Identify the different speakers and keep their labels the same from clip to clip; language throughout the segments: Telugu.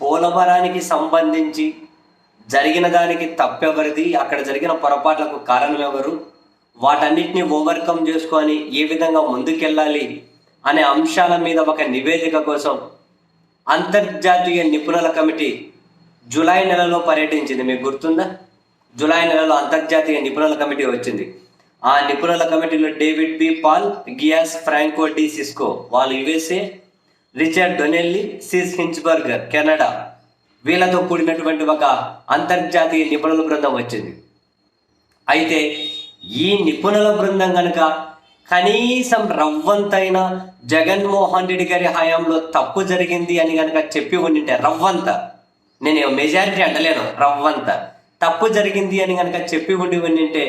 Speaker 1: పోలవరానికి సంబంధించి జరిగిన దానికి తప్పెవరిది, అక్కడ జరిగిన పొరపాట్లకు కారణం ఎవరు, వాటన్నిటిని ఓవర్కమ్ చేసుకొని ఏ విధంగా ముందుకెళ్ళాలి అనే అంశాల మీద ఒక నివేదిక కోసం అంతర్జాతీయ నిపుణుల కమిటీ జూలై నెలలో పర్యటించింది. మీకు గుర్తుందా? జూలై నెలలో అంతర్జాతీయ నిపుణుల కమిటీ వచ్చింది. ఆ నిపుణుల కమిటీలో డేవిడ్ బి పాల్, గియాస్ ఫ్రాంకో డి సిస్కో వాళ్ళు యుఎస్ఏ, రిచర్డ్ డొనెల్లీ, సిస్ హించ్బర్గర్ కెనడా, వీళ్ళతో కూడినటువంటి ఒక అంతర్జాతీయ నిపుణుల బృందం వచ్చింది. అయితే ఈ నిపుణుల బృందం కనుక కనీసం రవ్వంతైనా జగన్మోహన్ రెడ్డి గారి హయాంలో తప్పు జరిగింది అని కనుక చెప్పి ఉండింటే, రవ్వంత, నేను మెజారిటీ అంటలేను, రవ్వంత తప్పు జరిగింది అని కనుక చెప్పి ఉండింటే,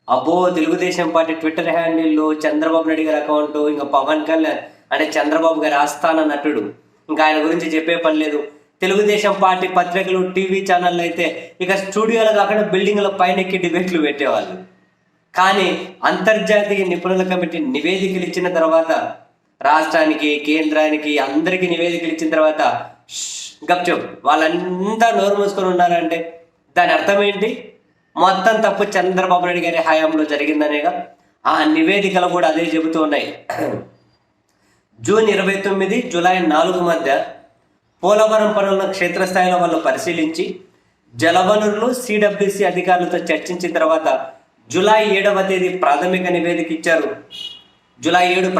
Speaker 1: అబ్బో తెలుగుదేశం పార్టీ ట్విట్టర్ హ్యాండిల్లో చంద్రబాబు నాయుడు గారి అకౌంట్, ఇంకా పవన్ కళ్యాణ్ అంటే చంద్రబాబు గారి ఆస్థాన నటుడు, ఇంకా ఆయన గురించి చెప్పే పని లేదు. తెలుగుదేశం పార్టీ పత్రికలు, టీవీ ఛానళ్ళు అయితే ఇక స్టూడియోలు కాకుండా బిల్డింగ్ల పైన ఎక్కి డిబేట్లు పెట్టేవాళ్ళు. కానీ అంతర్జాతీయ నిపుణుల కమిటీ నివేదికలు ఇచ్చిన తర్వాత, రాష్ట్రానికి, కేంద్రానికి, అందరికీ నివేదికలు ఇచ్చిన తర్వాత గప్చుప్ వాళ్ళంతా నోరు మూసుకొని ఉన్నారంటే దాని అర్థం ఏంటి? మొత్తం తప్పు చంద్రబాబు నాయుడు గారి హయాంలో జరిగిందనేగా. ఆ నివేదికలు కూడా అదే చెబుతూ ఉన్నాయి. జూన్ 29, జూలై 4 మధ్య పోలవరం పనులను క్షేత్రస్థాయిలో వాళ్ళు పరిశీలించి జలవనరులు సిడబ్ల్యూసి అధికారులతో చర్చించిన తర్వాత జూలై 7వ తేదీ ప్రాథమిక నివేదిక ఇచ్చారు. జూలై 7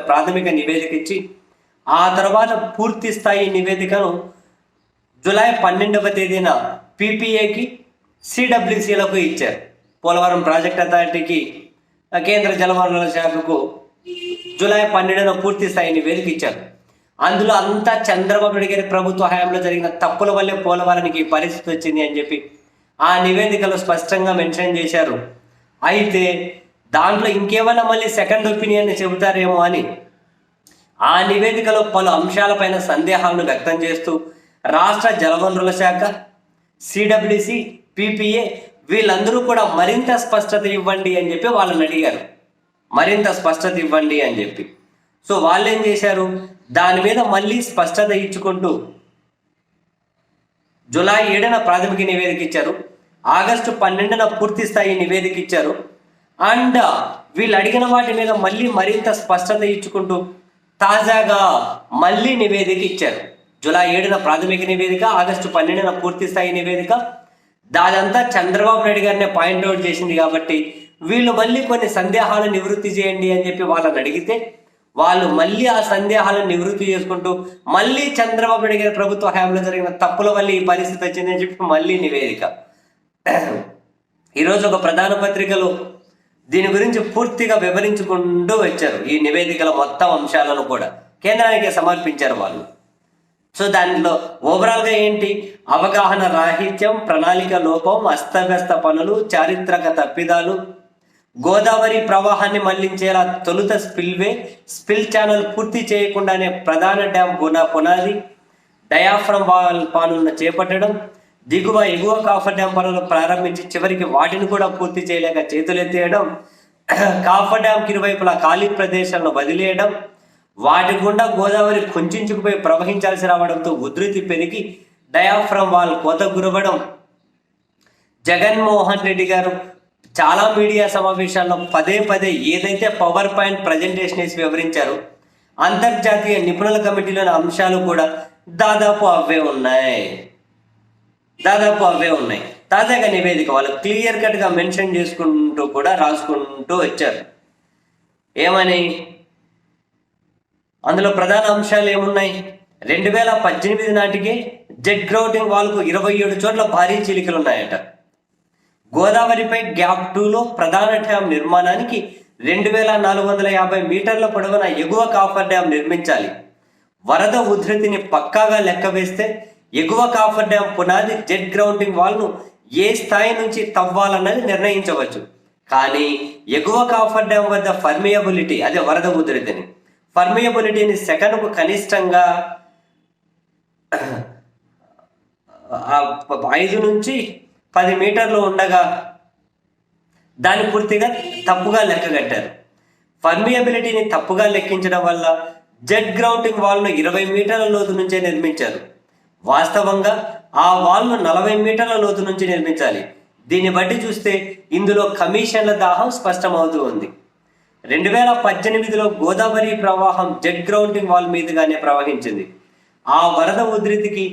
Speaker 1: ప్రాథమిక నివేదిక ఇచ్చి ఆ తర్వాత పూర్తి స్థాయి నివేదికను జూలై 12వ తేదీన పీపీఏకి, సిడబ్ల్యూసీలకు ఇచ్చారు. పోలవరం ప్రాజెక్ట్ అథారిటీకి, కేంద్ర జలవనరుల శాఖకు జూలై 12న పూర్తి స్థాయి నివేదిక ఇచ్చారు. అందులో అంతా చంద్రబాబు నాయుడు గారి ప్రభుత్వ హయాంలో జరిగిన తప్పుల వల్లే పోలవరానికి పరిస్థితి వచ్చింది అని చెప్పి ఆ నివేదికలో స్పష్టంగా మెన్షన్ చేశారు. అయితే దాంట్లో ఇంకేమైనా మళ్ళీ సెకండ్ ఒపీనియన్ చెబుతారేమో అని ఆ నివేదికలో పలు అంశాలపైన సందేహాలను వ్యక్తం చేస్తూ రాష్ట్ర జలవనరుల శాఖ, సిడబ్ల్యూసి, పీపీఏ వీళ్ళందరూ కూడా మరింత స్పష్టత ఇవ్వండి అని చెప్పి వాళ్ళని అడిగారు. మరింత స్పష్టత ఇవ్వండి అని చెప్పి. సో వాళ్ళు ఏం చేశారు, దాని మీద మళ్ళీ స్పష్టత ఇచ్చుకుంటూ జూలై 7న ప్రాథమిక నివేదిక ఇచ్చారు, ఆగస్టు 12న పూర్తి స్థాయి నివేదిక ఇచ్చారు. అండ్ వీళ్ళు అడిగిన వాటి మీద మళ్ళీ మరింత స్పష్టత ఇచ్చుకుంటూ తాజాగా మళ్ళీ నివేదిక ఇచ్చారు. జూలై 7న ప్రాథమిక నివేదిక, ఆగస్టు 12న పూర్తి స్థాయి నివేదిక. దాదంతా చంద్రబాబు నాయుడు గారినే పాయింట్అవుట్ చేసింది కాబట్టి వీళ్ళు మళ్ళీ కొన్ని సందేహాలను నివృత్తి చేయండి అని చెప్పి వాళ్ళని అడిగితే వాళ్ళు మళ్ళీ ఆ సందేహాలను నివృత్తి చేసుకుంటూ మళ్ళీ చంద్రబాబు నాయుడు గారి ప్రభుత్వ హయాంలో జరిగిన తప్పుల వల్ల ఈ పరిస్థితి వచ్చిందని చెప్పి మళ్ళీ నివేదిక. ఈరోజు ఒక ప్రధాన పత్రికలో దీని గురించి పూర్తిగా వివరించుకుంటూ వచ్చారు. ఈ నివేదికల మొత్తం అంశాలను కూడా కేంద్రానికి సమర్పించారు వాళ్ళు. సో దానిలో ఓవరాల్గా ఏంటి? అవగాహన రాహిత్యం, ప్రణాళిక లోపం, అస్తవ్యస్త పనులు, చారిత్రక తప్పిదాలు, గోదావరి ప్రవాహాన్ని మళ్లించేలా తొలుత స్పిల్ ఛానల్ పూర్తి చేయకుండానే ప్రధాన డ్యాం పునాది, డయాఫ్రమ్ వాల్ పనులను చేపట్టడం, దిగువ ఎగువ కాఫర్ డ్యాం పనులు ప్రారంభించి చివరికి వాటిని కూడా పూర్తి చేయలేక చేతులెత్తేయడం, కాఫర్ డ్యాం ఇరువైపులా ఖాళీ ప్రదేశాలను వదిలేయడం, వాటి గుండా గోదావరి కుంచుకుపోయి ప్రవహించాల్సి రావడంతో ఉధృతి పెరిగి డయాఫ్రమ్ వాల్ కోత గురవడం. జగన్మోహన్ రెడ్డి గారు చాలా మీడియా సమావేశాల్లో పదే ఏదైతే పవర్ పాయింట్ ప్రజెంటేషన్ వేసి వివరించారో అంతర్జాతీయ నిపుణుల కమిటీలోని అంశాలు కూడా దాదాపు అవే ఉన్నాయి. తాజాగా నివేదిక వాళ్ళు క్లియర్ కట్గా మెన్షన్ చేసుకుంటూ కూడా రాసుకుంటూ వచ్చారు. ఏమని? అందులో ప్రధాన అంశాలు ఏమున్నాయి? 2018 నాటికే జెట్ గ్రౌటింగ్ వాల్కు 27 చోట్ల భారీ చీలికలు ఉన్నాయట. గోదావరిపై గ్యాప్ 2లో ప్రధాన డ్యాం నిర్మాణానికి 2450 మీటర్ల పొడవున ఎగువ కాఫర్ డ్యాం నిర్మించాలి. వరద ఉధృతిని పక్కాగా లెక్క వేస్తే ఎగువ కాఫర్ డ్యాం పునాది జెట్ గ్రౌండింగ్ వాల్ను ఏ స్థాయి నుంచి తవ్వాలన్నది నిర్ణయించవచ్చు. కానీ ఎగువ కాఫర్ డ్యాం వద్ద పర్మియబిలిటీ, అదే వరద ఉధృతిని, పర్మియబిలిటీని సెకనుకు కనిష్టంగా 5 నుంచి 10 మీటర్లు ఉండగా దాన్ని పూర్తిగా తప్పుగా లెక్క కట్టారు. పర్మియబిలిటీని తప్పుగా లెక్కించడం వల్ల జెట్ గ్రౌండింగ్ వాల్ను 20 మీటర్ల లోతు నుంచే నిర్మించారు. వాస్తవంగా ఆ వాల్ను 40 మీటర్ల లోతు నుంచి నిర్మించాలి. దీన్ని బట్టి చూస్తే ఇందులో కమిషన్ల దాహం స్పష్టమవుతూ ఉంది. 2018లో గోదావరి ప్రవాహం జెట్ గ్రౌండింగ్ వాల్ మీదుగానే ప్రవహించింది. ఆ వరద ఉధృతికి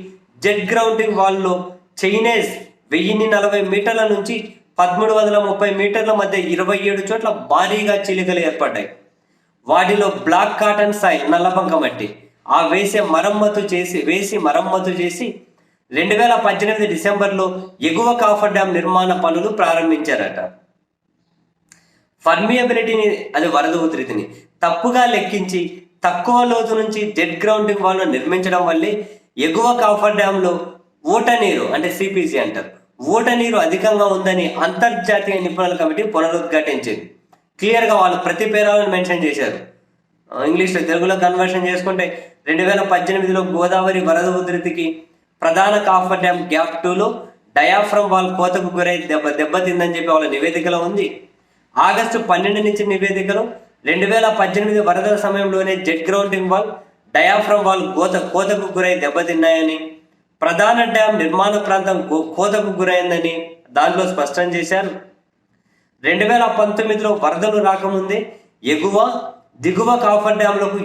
Speaker 1: జెట్ గ్రౌండింగ్ వాల్లో చైనేజ్ 1040 మీటర్ల నుంచి 1330 మీటర్ల మధ్య 27 చోట్ల భారీగా చీలికలు ఏర్పడ్డాయి. వాటిలో బ్లాక్ కాటన్ సాయిల్, నల్లబంక మట్టి వేసి మరమ్మతు చేసి 2018 డిసెంబర్లో ఎగువ కాఫర్ డ్యాం నిర్మాణ పనులు ప్రారంభించారట. పర్మియబిలిటీని, అది వరద ఉధృతిని తప్పుగా లెక్కించి తక్కువ లోతు నుంచి జెట్ గ్రౌండింగ్ వాల్ను నిర్మించడం వల్లే ఎగువ కాఫర్ డ్యాంలో ఊట నీరు, అంటే సిపిసి అంటారు, ఊట నీరు అధికంగా ఉందని అంతర్జాతీయ నిపుణుల కమిటీ పునరుద్ఘాటించింది. క్లియర్గా వాళ్ళు ప్రతి పేరాలను మెన్షన్ చేశారు. ఇంగ్లీష్లో తెలుగులో కన్వర్షన్ చేసుకుంటే 2018లో గోదావరి వరద ఉధృతికి ప్రధాన కాఫర్ డ్యాం గ్యాప్ 2లో డయాఫ్రమ్ వాల్ కోతకు గురై దెబ్బతిందని చెప్పి వాళ్ళ నివేదికలో ఉంది. ఆగస్టు 12 నుంచి నివేదికలో 2018 వరదల సమయంలోనే jet grouting wall, diaphragm wall కోతకు గురై దెబ్బతిన్నాయని, ప్రధాన డ్యాం నిర్మాణ ప్రాంతం కోతకు గురైందని దానిలో స్పష్టం చేశారు. 2019లో వరదలు రాకముందే ఎగువ దిగువ కాఫర్ డ్యాంలకు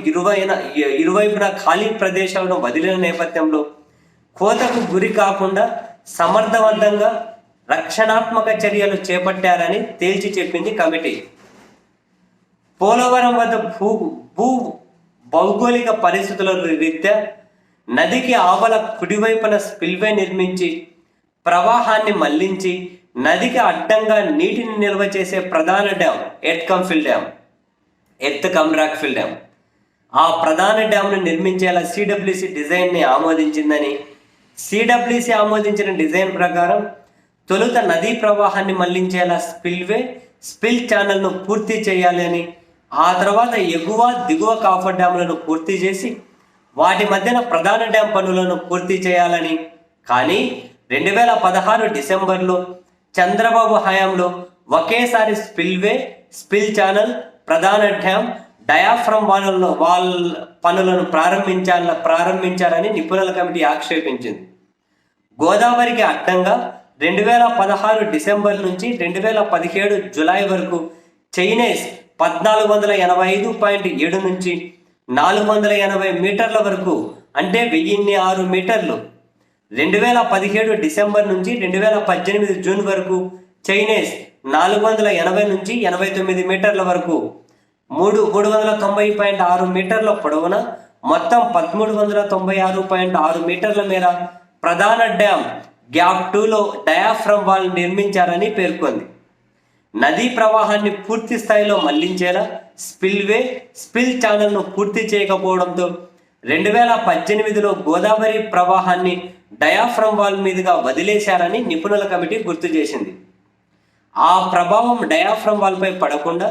Speaker 1: ఇరువైపున ఖాళీ ప్రదేశాలను వదిలిన నేపథ్యంలో కోతకు గురి కాకుండా సమర్థవంతంగా రక్షణాత్మక చర్యలు చేపట్టారని తేల్చి చెప్పింది కమిటీ. పోలవరం వద్ద భూ భౌగోళిక పరిస్థితుల రీత్యా నదికి ఆవల కుడివైపున స్పిల్వే నిర్మించి ప్రవాహాన్ని మళ్లించి నదికి అడ్డంగా నీటిని నిల్వ చేసే ప్రధాన dam earth cum rock fill dam. ఆ ప్రధాన డ్యాంను నిర్మించేలా సిడబ్ల్యూసి డిజైన్ని ఆమోదించిందని, సిడబ్ల్యూసి ఆమోదించిన డిజైన్ ప్రకారం తొలుత నదీ ప్రవాహాన్ని మళ్లించేలా స్పిల్ ఛానల్ను పూర్తి చేయాలని, ఆ తర్వాత ఎగువ దిగువ కాఫర్ డ్యాంలను పూర్తి చేసి వాటి మధ్యన ప్రధాన డ్యాం పనులను పూర్తి చేయాలని. కానీ 2016 డిసెంబర్లో చంద్రబాబు హయాంలో ఒకేసారి స్పిల్ ఛానల్, ప్రధాన డ్యాం, డయాఫ్రమ్ వాల్ పనులను ప్రారంభించారని నిపుణుల కమిటీ ఆక్షేపించింది. గోదావరికి అడ్డంగా 2016 డిసెంబర్ నుంచి 2017 జులై వరకు చైనేజ్ 1485.7 నుంచి 480 మీటర్ల వరకు, అంటే 1006 మీటర్లు. 2017 డిసెంబర్ నుంచి 2018 జూన్ వరకు చైనేజ్ 480 నుంచి 89 మీటర్ల వరకు, 390.6 మీటర్ల పొడవున మొత్తం 1396.6 మీటర్ల మేర ప్రధాన డ్యాం గ్యాప్ 2లో డయాఫ్రమ్ వాల్ నిర్మించారని పేర్కొంది. నదీ ప్రవాహాన్ని పూర్తి స్థాయిలో మళ్లించేలా స్పిల్ ఛానల్ను పూర్తి చేయకపోవడంతో 2018లో గోదావరి ప్రవాహాన్ని డయాఫ్రమ్ వాల్ మీదుగా వదిలేశారని నిపుణుల కమిటీ గుర్తు చేసింది. ఆ ప్రభావం డయాఫ్రమ్ వాల్పై పడకుండా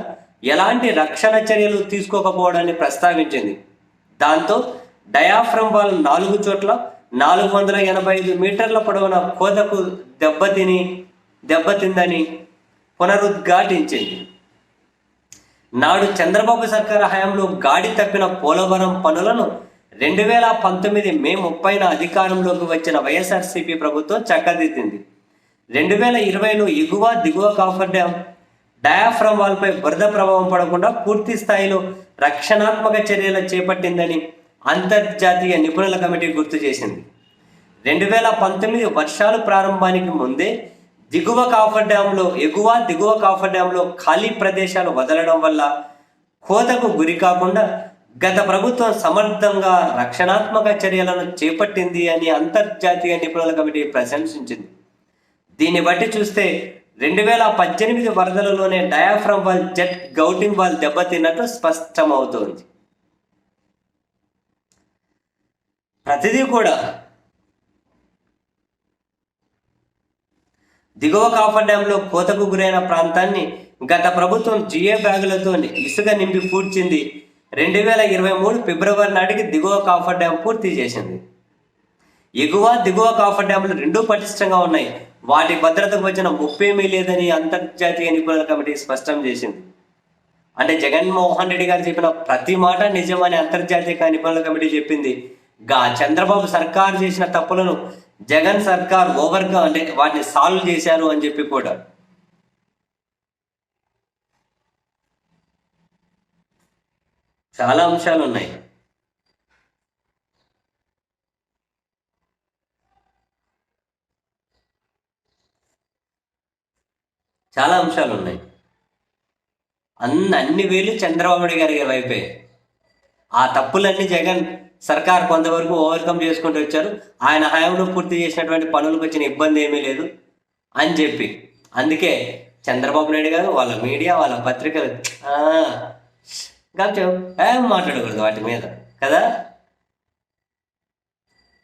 Speaker 1: ఎలాంటి రక్షణ చర్యలు తీసుకోకపోవడాన్ని ప్రస్తావించింది. దాంతో డయాఫ్రమ్ వాల్ 4 చోట్ల 485 మీటర్ల పొడవున కోతకు దెబ్బతిందని పునరుద్ఘాటించింది. నాడు చంద్రబాబు సర్కారు హయాంలో గాడి తప్పిన పోలవరం పనులను 2019 మే 30న అధికారంలోకి వచ్చిన వైఎస్ఆర్సీపీ ప్రభుత్వం చక్కదిద్దింది. 2020లో ఎగువ దిగువ కాఫర్ డ్యాం, డయాఫ్రమ్ వాల్పై వరద ప్రభావం పడకుండా పూర్తి స్థాయిలో రక్షణాత్మక చర్యలు చేపట్టిందని అంతర్జాతీయ నిపుణుల కమిటీ గుర్తు చేసింది. 2019 వర్షాలు ప్రారంభానికి ముందే ఎగువ దిగువ కాఫర్ డ్యాంలో ఖాళీ ప్రదేశాలు వదలడం వల్ల కోతకు గురి కాకుండా గత ప్రభుత్వం సమర్థంగా రక్షణాత్మక చర్యలను చేపట్టింది అని అంతర్జాతీయ నిపుణుల కమిటీ ప్రశంసించింది. దీన్ని బట్టి చూస్తే 2018 వరదలలోనే diaphragm wall, jet grouting wall దెబ్బతిన్నట్టు స్పష్టమవుతోంది. ప్రతిదీ కూడా దిగువ కాఫర్ డ్యాంలో కోతకు గురైన ప్రాంతాన్ని గత ప్రభుత్వం జిఏ బ్యాగులతో ఇసుక నింపి పూడ్చింది. 2023 ఫిబ్రవరి నాటికి దిగువ కాఫర్ డ్యాం పూర్తి చేసింది. ఎగువ దిగువ కాఫర్ డ్యాంలు రెండూ పటిష్టంగా ఉన్నాయి. వాటి భద్రతకు వచ్చిన ముప్పేమీ లేదని అంతర్జాతీయ నిపుణుల కమిటీ స్పష్టం చేసింది. అంటే జగన్మోహన్ రెడ్డి గారు చెప్పిన ప్రతి మాట నిజమని అంతర్జాతీయ నిపుణుల కమిటీ చెప్పింది. చంద్రబాబు సర్కార్ చేసిన తప్పులను జగన్ సర్కార్ ఓవర్గా అంటే వాటిని సాల్వ్ చేశారు అని చెప్పి కూడా చాలా అంశాలు ఉన్నాయి. చాలా అంశాలు ఉన్నాయి. అన్ని వేలు చంద్రబాబు నాయుడు గారి వైపే. ఆ తప్పులన్నీ జగన్ సర్కార్ కొంతవరకు ఓవర్కమ్ చేసుకుంటూ వచ్చారు. ఆయన హయాంలో పూర్తి చేసినటువంటి పనులకు వచ్చిన ఇబ్బంది ఏమీ లేదు అని చెప్పి, అందుకే చంద్రబాబు నాయుడు గారు వాళ్ళ మీడియా వాళ్ళ పత్రికలు ఏం మాట్లాడకూడదు వాటి మీద కదా.